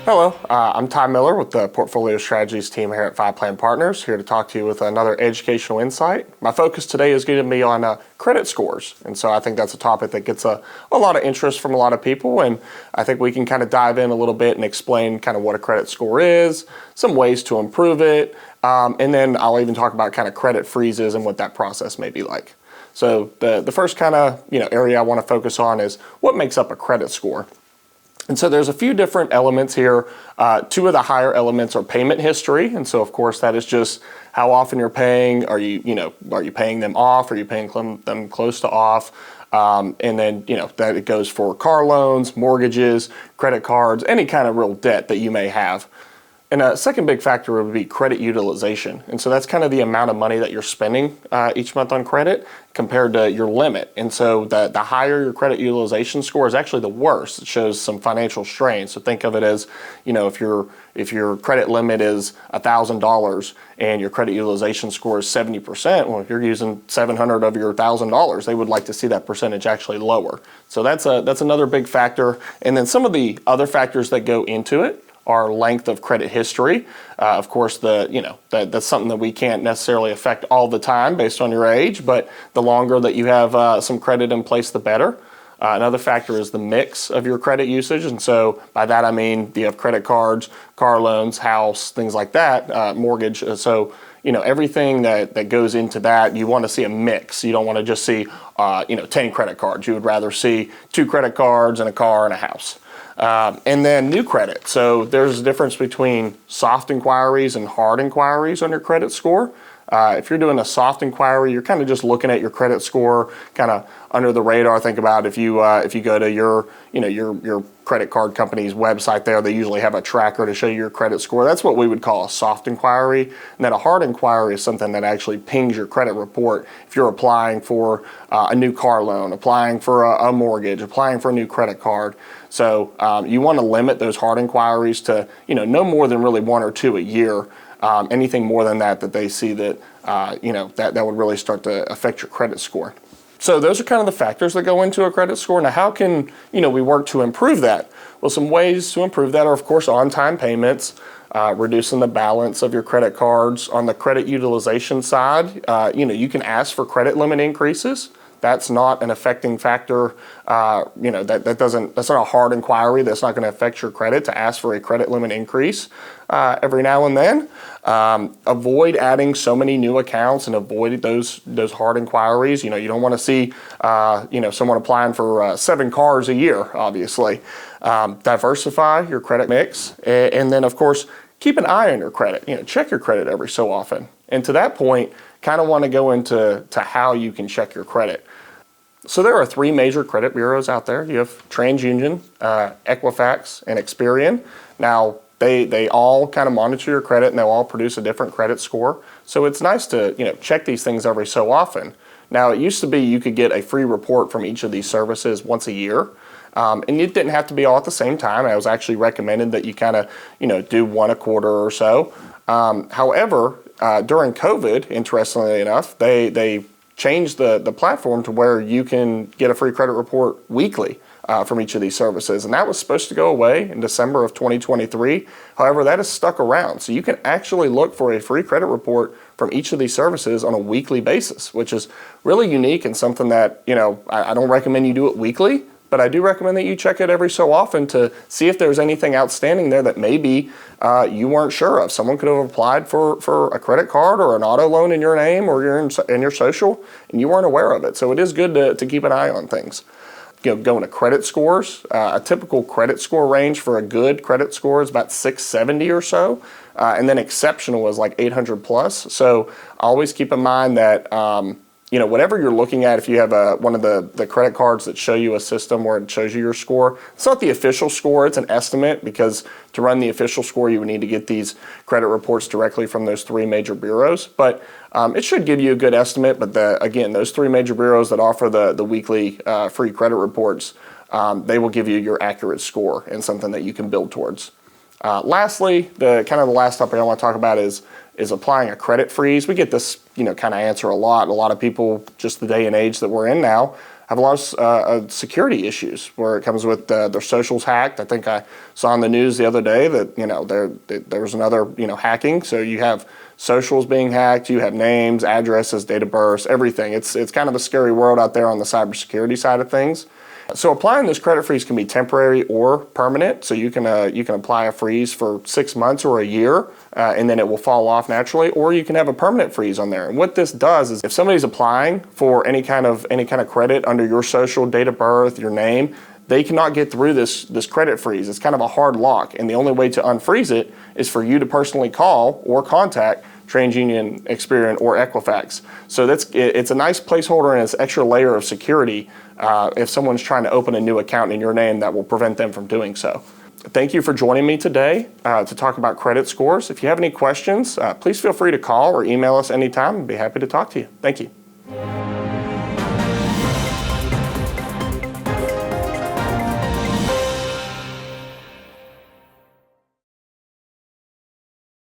Hello, I'm Ty Miller with the Portfolio Strategies team here at Five Plan Partners, here to talk to you with another educational insight. My focus today is going to be on credit scores, and so I think that's a topic that gets a lot of interest from a lot of people, and I think we can kind of dive in a little bit and explain kind of what a credit score is, some ways to improve it, and then I'll even talk about kind of credit freezes and what that process may be like. So the first kind of area I want to focus on is what makes up a credit score. And so there's a few different elements here. Two of the higher elements are payment history, and so of course that is just how often you're paying. Are you paying them off? Are you paying them close to off? And then that it goes for car loans, mortgages, credit cards, any kind of real debt that you may have. And a second big factor would be credit utilization. And so that's kind of the amount of money that you're spending each month on credit compared to your limit. And so the higher your credit utilization score is actually the worse. It shows some financial strain. So think of it as, if your credit limit is $1,000 and your credit utilization score is 70%, well, if you're using $700 of your $1,000, they would like to see that percentage actually lower. So that's another big factor. And then some of the other factors that go into it are length of credit history. Of course, that's something that we can't necessarily affect all the time based on your age, but the longer that you have some credit in place, the better. Another factor is the mix of your credit usage, and so by that I mean, do you have credit cards, car loans, house, things like that, mortgage. So everything that goes into that, you want to see a mix. You don't want to just see 10 credit cards. You would rather see 2 credit cards and a car and a house. And then new credit. So there's a difference between soft inquiries and hard inquiries on your credit score. If you're doing a soft inquiry, you're kind of just looking at your credit score kind of under the radar. Think about if you go to your credit card company's website there, they usually have a tracker to show you your credit score. That's what we would call a soft inquiry. And then a hard inquiry is something that actually pings your credit report if you're applying for a new car loan, applying for a mortgage, applying for a new credit card. So you want to limit those hard inquiries to no more than really 1 or 2 a year. Anything more than that they see that that would really start to affect your credit score. So those are kind of the factors that go into a credit score. Now, how can we work to improve that? Well, some ways to improve that are, of course, on-time payments, reducing the balance of your credit cards. On the credit utilization side, you can ask for credit limit increases. That's not an affecting factor. That's not a hard inquiry. That's not going to affect your credit to ask for a credit limit increase every now and then. Avoid adding so many new accounts and avoid those hard inquiries. You don't want to see someone applying for 7 cars a year. Obviously, diversify your credit mix, and then of course keep an eye on your credit. Check your credit every so often. And to that point, kind of want to go into how you can check your credit. So there are 3 major credit bureaus out there. You have TransUnion, Equifax, and Experian. Now, they all kind of monitor your credit, and they'll all produce a different credit score. So it's nice to check these things every so often. Now, it used to be you could get a free report from each of these services once a year. And it didn't have to be all at the same time. I was actually recommended that you kind of do 1 a quarter or so. However, during COVID, interestingly enough, they changed the platform to where you can get a free credit report weekly from each of these services. And that was supposed to go away in December of 2023. However, that is stuck around. So you can actually look for a free credit report from each of these services on a weekly basis, which is really unique and something that, I don't recommend you do it weekly, but I do recommend that you check it every so often to see if there's anything outstanding there that maybe you weren't sure of. Someone could have applied for a credit card or an auto loan in your name or in your social, and you weren't aware of it. So it is good to keep an eye on things. Going to credit scores, a typical credit score range for a good credit score is about 670 or so, and then exceptional is like 800 plus. So always keep in mind that whatever you're looking at, if you have one of the credit cards that show you a system where it shows you your score, it's not the official score, it's an estimate, because to run the official score, you would need to get these credit reports directly from those 3 major bureaus. But it should give you a good estimate. But again, those 3 major bureaus that offer the weekly free credit reports, they will give you your accurate score and something that you can build towards. Lastly, the last topic I want to talk about is applying a credit freeze. We get this kind of answer a lot. A lot of people, just the day and age that we're in now, have a lot of security issues where it comes with their socials hacked. I think I saw on the news the other day that there was another hacking. So you have socials being hacked, you have names, addresses, date of birth, everything. It's kind of a scary world out there on the cybersecurity side of things. So applying this credit freeze can be temporary or permanent. So you can apply a freeze for 6 months or a year, and then it will fall off naturally. Or you can have a permanent freeze on there. And what this does is, if somebody's applying for any kind of credit under your social, date of birth, your name, they cannot get through this credit freeze. It's kind of a hard lock, and the only way to unfreeze it is for you to personally call or contact TransUnion, Experian, or Equifax. So it's a nice placeholder and it's an extra layer of security if someone's trying to open a new account in your name that will prevent them from doing so. Thank you for joining me today to talk about credit scores. If you have any questions, please feel free to call or email us anytime. I'd be happy to talk to you. Thank you.